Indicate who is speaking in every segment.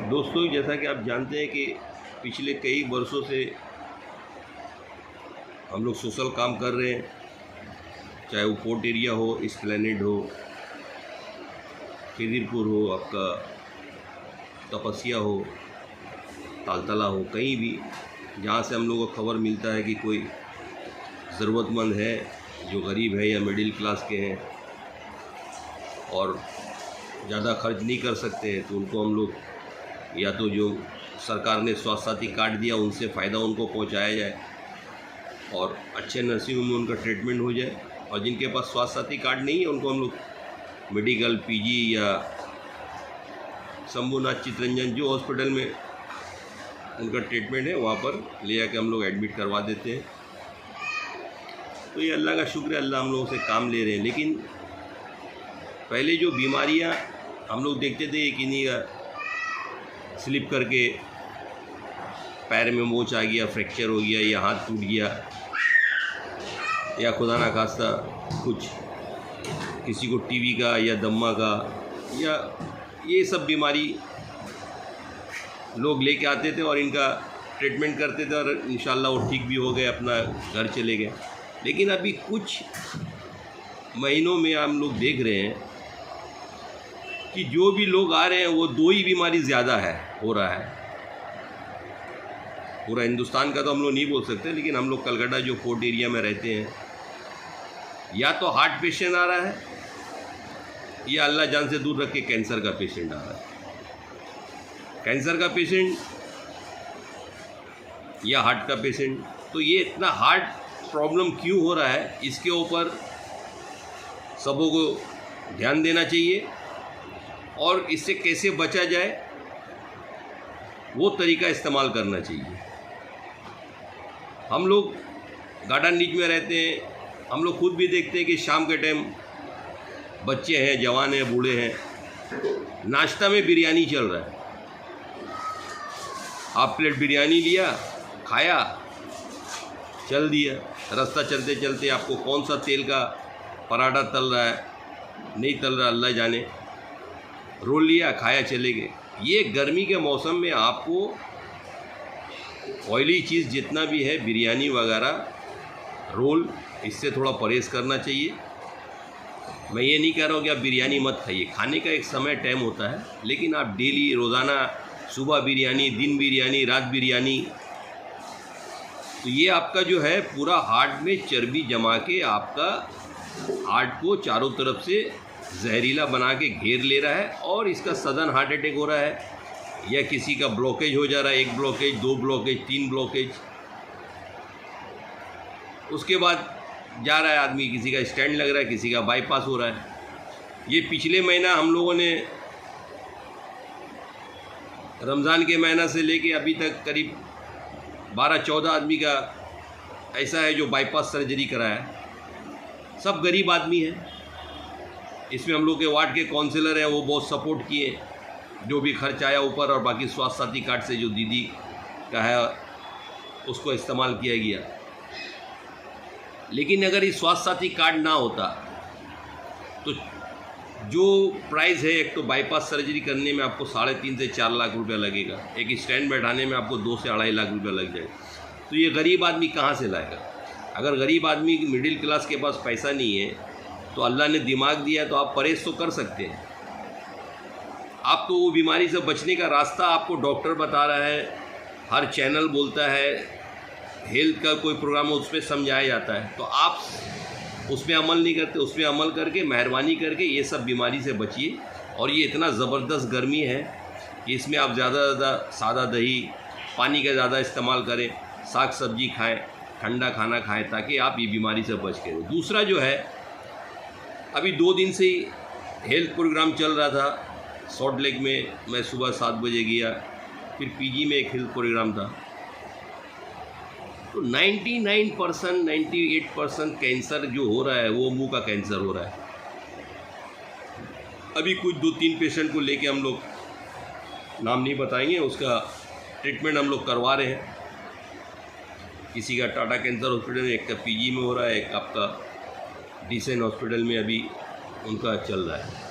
Speaker 1: दोस्तों, जैसा कि आप जानते हैं कि पिछले कई वर्षों से हम लोग सोशल काम कर रहे हैं, चाहे वो पोर्ट एरिया हो, एस्प्लैनेड हो, खिदिरपुर हो, आपका तपस्या हो, तालतला हो, कहीं भी जहाँ से हम लोगों को खबर मिलता है कि कोई ज़रूरतमंद है जो गरीब है या मिडिल क्लास के हैं और ज़्यादा खर्च नहीं कर सकते हैं, तो उनको हम लोग या तो जो सरकार ने स्वास्थ्य साथी कार्ड दिया उनसे फ़ायदा उनको पहुंचाया जाए और अच्छे नर्सिंग होम में उनका ट्रीटमेंट हो जाए। और जिनके पास स्वास्थ्य साथी कार्ड नहीं है उनको हम लोग मेडिकल पीजी या शंभुनाथ चितरंजन जो हॉस्पिटल में उनका ट्रीटमेंट है वहाँ पर ले जाके हम लोग एडमिट करवा देते हैं। तो ये अल्लाह का शुक्र है, अल्लाह हम लोगों से काम ले रहे हैं। लेकिन पहले जो बीमारियाँ हम लोग देखते थे, किन्हीं का स्लिप करके पैर में मोच आ गया, फ्रैक्चर हो गया या हाथ टूट गया या खुदा ना खास्ता कुछ किसी को टीबी का या दम्मा का या ये सब बीमारी लोग लेके आते थे और इनका ट्रीटमेंट करते थे और इंशाल्लाह वो ठीक भी हो गए, अपना घर चले गए। लेकिन अभी कुछ महीनों में हम लोग देख रहे हैं कि जो भी लोग आ रहे हैं वो दो ही बीमारी ज़्यादा हो रहा है। पूरा हिंदुस्तान का तो हम लोग नहीं बोल सकते, लेकिन हम लोग कलकत्ता जो फोर्ट एरिया में रहते हैं, या तो हार्ट पेशेंट आ रहा है या अल्लाह जान से दूर रख के कैंसर का पेशेंट आ रहा है। कैंसर का पेशेंट या हार्ट का पेशेंट। तो ये इतना हार्ट प्रॉब्लम क्यों हो रहा है, इसके ऊपर सबों को ध्यान देना चाहिए और इससे कैसे बचा जाए वो तरीका इस्तेमाल करना चाहिए। हम लोग गार्डन नीच में रहते हैं, हम लोग खुद भी देखते हैं कि शाम के टाइम बच्चे हैं, जवान हैं, बूढ़े हैं, नाश्ता में बिरयानी चल रहा है। हाफ प्लेट बिरयानी लिया, खाया, चल दिया। रास्ता चलते चलते आपको कौन सा तेल का पराठा तल रहा है, नहीं तल रहा अल्लाह जाने, रोल लिया, खाया, चले गए। ये गर्मी के मौसम में आपको ऑयली चीज़ जितना भी है, बिरयानी वगैरह, रोल, इससे थोड़ा परहेज़ करना चाहिए। मैं ये नहीं कह रहा हूँ कि आप बिरयानी मत खाइए, खाने का एक समय टाइम होता है, लेकिन आप डेली रोज़ाना सुबह बिरयानी, दिन बिरयानी, रात बिरयानी, तो ये आपका जो है पूरा हार्ट में चर्बी जमा के आपका हार्ट को चारों तरफ से जहरीला बना के घेर ले रहा है और इसका सडन हार्ट अटैक हो रहा है या किसी का ब्लॉकेज हो जा रहा है, 1 ब्लॉकेज, 2 ब्लॉकेज, 3 ब्लॉकेज। उसके बाद जा रहा है आदमी, किसी का स्टैंड लग रहा है, किसी का बाईपास हो रहा है। ये पिछले महीना हम लोगों ने रमज़ान के महीना से लेके अभी तक करीब 12-14 आदमी का ऐसा है जो बाईपास सर्जरी कराया। सब गरीब आदमी हैं। इसमें हम लोग के वार्ड के काउंसलर हैं, वो बहुत सपोर्ट किए, जो भी खर्च आया ऊपर, और बाकी स्वास्थ्य साथी कार्ड से जो दीदी का है उसको इस्तेमाल किया गया। लेकिन अगर ये स्वास्थ्य साथी कार्ड ना होता तो जो प्राइस है, एक तो बाईपास सर्जरी करने में आपको 3.5 से 4 लाख रुपया लगेगा, एक स्टैंड बैठाने में आपको 2 से 2.5 लाख रुपया लग जाएगा। तो ये गरीब आदमी कहाँ से लाएगा? अगर गरीब आदमी मिडिल क्लास के पास पैसा नहीं है तो अल्लाह ने दिमाग दिया तो आप परहेज़ तो कर सकते हैं। आप तो वो बीमारी से बचने का रास्ता आपको डॉक्टर बता रहा है, हर चैनल बोलता है, हेल्थ का कोई प्रोग्राम है उस पर समझाया जाता है, तो आप उस पर अमल नहीं करते। उस पर अमल करके मेहरबानी करके ये सब बीमारी से बचिए। और ये इतना ज़बरदस्त गर्मी है कि इसमें आप ज़्यादा से ज़्यादा सादा दही, पानी का ज़्यादा इस्तेमाल करें, साग सब्जी खाएं, ठंडा खाना खाएं, ताकि आप ये बीमारी से बच के रहें। दूसरा जो है, अभी 2 दिन से ही हेल्थ प्रोग्राम चल रहा था सॉल्ट लेक में। मैं सुबह 7 बजे गया, फिर पीजी में एक हेल्थ प्रोग्राम था। तो 99%, 98% कैंसर जो हो रहा है वो मुंह का कैंसर हो रहा है। अभी कुछ 2-3 पेशेंट को लेके हम लोग, नाम नहीं बताएंगे, उसका ट्रीटमेंट हम लोग करवा रहे हैं। किसी का टाटा कैंसर हॉस्पिटल में, एक का पीजी में हो रहा है, एक आपका डिसेंट हॉस्पिटल में अभी उनका चल रहा है।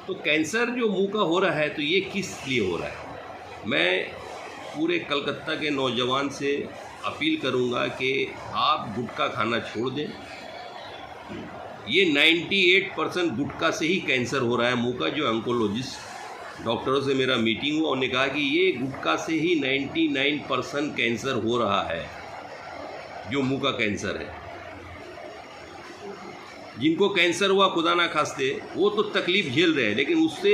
Speaker 1: तो कैंसर जो मुंह का हो रहा है तो ये किस लिए हो रहा है? मैं पूरे कलकत्ता के नौजवान से अपील करूंगा कि आप गुटखा खाना छोड़ दें। ये 98% गुटखा से ही कैंसर हो रहा है मुंह का। जो ऑन्कोलॉजिस्ट डॉक्टरों से मेरा मीटिंग हुआ, उन्होंने कहा कि ये गुटखा से ही 99% कैंसर हो रहा है, जो मुंह का कैंसर है। जिनको कैंसर हुआ खुदा ना खास्ते वो तो तकलीफ़ झेल रहे हैं, लेकिन उससे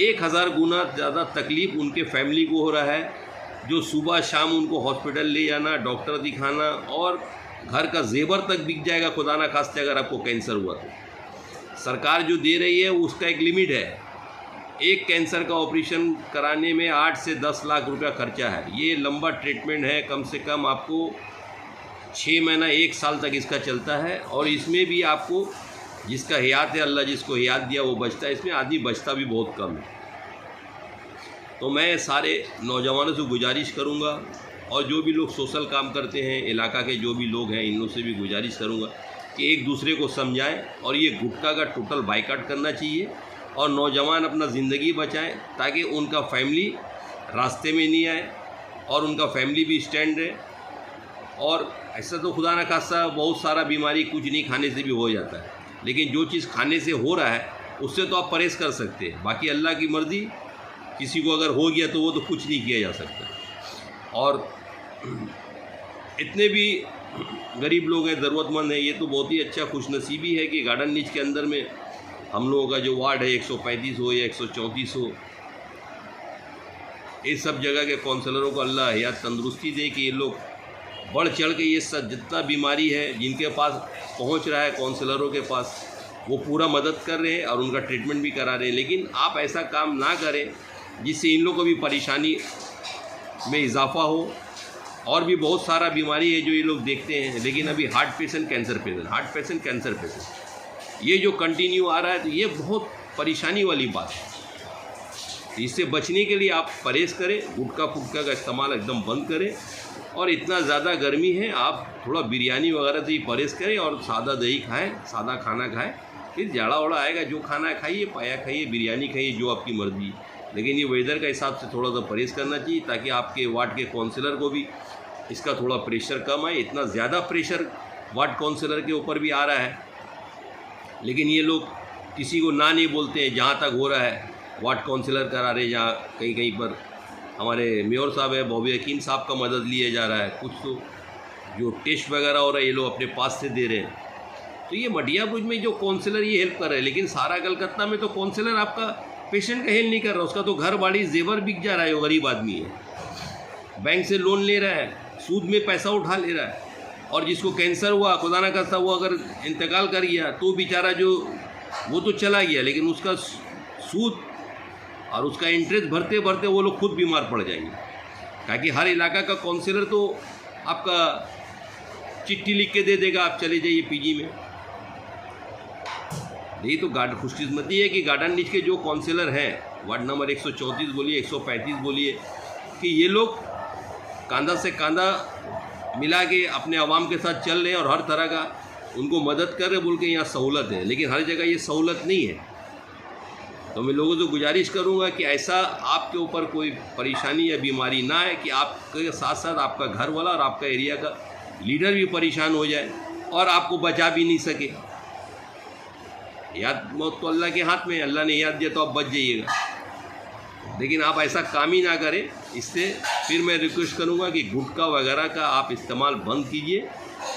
Speaker 1: 1000 गुना ज़्यादा तकलीफ़ उनके फैमिली को हो रहा है, जो सुबह शाम उनको हॉस्पिटल ले जाना, डॉक्टर दिखाना, और घर का जेवर तक बिक जाएगा खुदा ना खास्ते अगर आपको कैंसर हुआ तो। सरकार जो दे रही है उसका एक लिमिट है। एक कैंसर का ऑपरेशन कराने में 8 से 10 लाख रुपया खर्चा है। ये लंबा ट्रीटमेंट है, कम से कम आपको 6 महीना 1 साल तक इसका चलता है, और इसमें भी आपको जिसका हयात है, अल्लाह जिसको हयात दिया वो बचता है, इसमें आदमी बचता भी बहुत कम है। तो मैं सारे नौजवानों से गुजारिश करूंगा, और जो भी लोग सोशल काम करते हैं, इलाका के जो भी लोग हैं, इन लोग से भी गुजारिश करूंगा कि एक दूसरे को समझाएं और ये गुटखा का टोटल बाइकाट करना चाहिए, और नौजवान अपना ज़िंदगी बचाएं ताकि उनका फैमिली रास्ते में नहीं आए और उनका फैमिली भी स्टैंड रहे। और ऐसा तो खुदा ना खास्ता बहुत सारा बीमारी कुछ नहीं खाने से भी हो जाता है, लेकिन जो चीज़ खाने से हो रहा है उससे तो आप परहेज़ कर सकते हैं। बाकी अल्लाह की मर्ज़ी, किसी को अगर हो गया तो वो तो कुछ नहीं किया जा सकता। और इतने भी गरीब लोग हैं, ज़रूरतमंद हैं, ये तो बहुत ही अच्छा खुशनसीबी है कि गार्डन नीच के अंदर में हम लोगों का जो वार्ड है 135 हो या 134 हो, इस सब जगह के काउंसलरों को अल्लाह हयात तंदुरुस्ती दे कि ये लोग बढ़ चढ़ के ये सब जितना बीमारी है जिनके पास पहुंच रहा है काउंसलरों के पास, वो पूरा मदद कर रहे हैं और उनका ट्रीटमेंट भी करा रहे हैं। लेकिन आप ऐसा काम ना करें जिससे इन लोगों को भी परेशानी में इजाफा हो। और भी बहुत सारा बीमारी है जो ये लोग देखते हैं, लेकिन अभी heart patient, cancer patient, heart patient, cancer patient, ये जो कंटिन्यू आ रहा है, तो ये बहुत परेशानी वाली बात है। इससे बचने के लिए आप परहेज़ करें, गुटखा फुटखा का इस्तेमाल एकदम बंद करें, और इतना ज़्यादा गर्मी है आप थोड़ा बिरयानी वगैरह से ही परहेज़ करें और सादा दही खाएं, सादा खाना खाएं। फिर जाड़ा वाड़ा आएगा, जो खाना है खाइए, पाया खाइए, बिरयानी खाइए, जो आपकी मर्ज़ी। लेकिन ये वेदर का हिसाब से थोड़ा सा परहेज़ करना चाहिए ताकि आपके वार्ड के काउंसलर को भी इसका थोड़ा प्रेशर कम आए। इतना ज़्यादा प्रेशर वार्ड काउंसलर के ऊपर भी आ रहा है, लेकिन ये लोग किसी को ना नहीं बोलते हैं। जहाँ तक हो रहा है वार्ड काउंसलर करा रहे, जहाँ कहीं कहीं पर हमारे मेयर साहब है, बॉबी हकीम साहब का मदद लिया जा रहा है। कुछ तो जो टेस्ट वगैरह हो रहा है ये लोग अपने पास से दे रहे हैं। तो ये मटियापुर में जो काउंसलर ये हेल्प कर रहे हैं, लेकिन सारा कलकत्ता में तो काउंसलर आपका पेशेंट का हेल्प नहीं कर रहा। उसका तो घर बाड़ी जेवर बिक जा रहा है, वो गरीब आदमी है, बैंक से लोन ले रहा है, सूद में पैसा उठा ले रहा है। और जिसको कैंसर हुआ, खुदा ना खास्ता वो अगर इंतकाल कर गया तो बेचारा जो वो तो चला गया, लेकिन उसका सूद और उसका इंटरेस्ट भरते भरते वो लोग खुद बीमार पड़ जाएंगे। ताकि हर इलाका का काउंसलर तो आपका चिट्ठी लिख के दे देगा, आप चले जाइए पीजी में। यही तो खुशकिस्मती है कि गार्डन नीच के जो काउंसलर हैं, वार्ड नंबर 134 बोलिए, 135 बोलिए, कि ये लोग कंधा से कंधा मिला के अपने आवाम के साथ चल रहे हैं और हर तरह का उनको मदद कर रहे, बोल के यहाँ सहूलत है। लेकिन हर जगह ये सहूलत नहीं है। तो मैं लोगों से गुजारिश करूंगा कि ऐसा आपके ऊपर कोई परेशानी या बीमारी ना है कि आपके साथ साथ आपका घर वाला और आपका एरिया का लीडर भी परेशान हो जाए और आपको बचा भी नहीं सके। याद मौत तो अल्लाह के हाथ में है, अल्लाह ने याद दिया तो आप बच जाइएगा, लेकिन आप ऐसा काम ही ना करें। इससे फिर मैं रिक्वेस्ट करूंगा कि गुटखा वगैरह का आप इस्तेमाल बंद कीजिए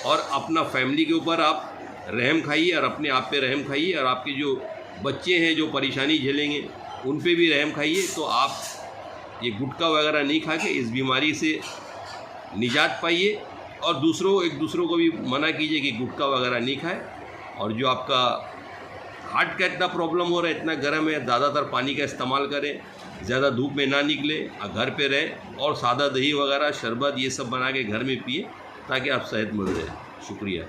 Speaker 1: और अपना फैमिली के ऊपर आप रहम खाइए और अपने आप पे रहम खाइए, और आपके जो बच्चे हैं जो परेशानी झेलेंगे उन पे भी रहम खाइए। तो आप ये गुटखा वगैरह नहीं खा के इस बीमारी से निजात पाइए, और एक दूसरों को भी मना कीजिए कि गुटखा वगैरह नहीं खाए। और जो आपका हार्ट का इतना प्रॉब्लम हो रहा है, इतना गर्म है, ज़्यादातर पानी का इस्तेमाल करें, ज़्यादा धूप में ना निकले, घर पे रहें, और सादा दही वगैरह शरबत ये सब बना के घर में पिए ताकि आप सेहतमंद रहें। शुक्रिया।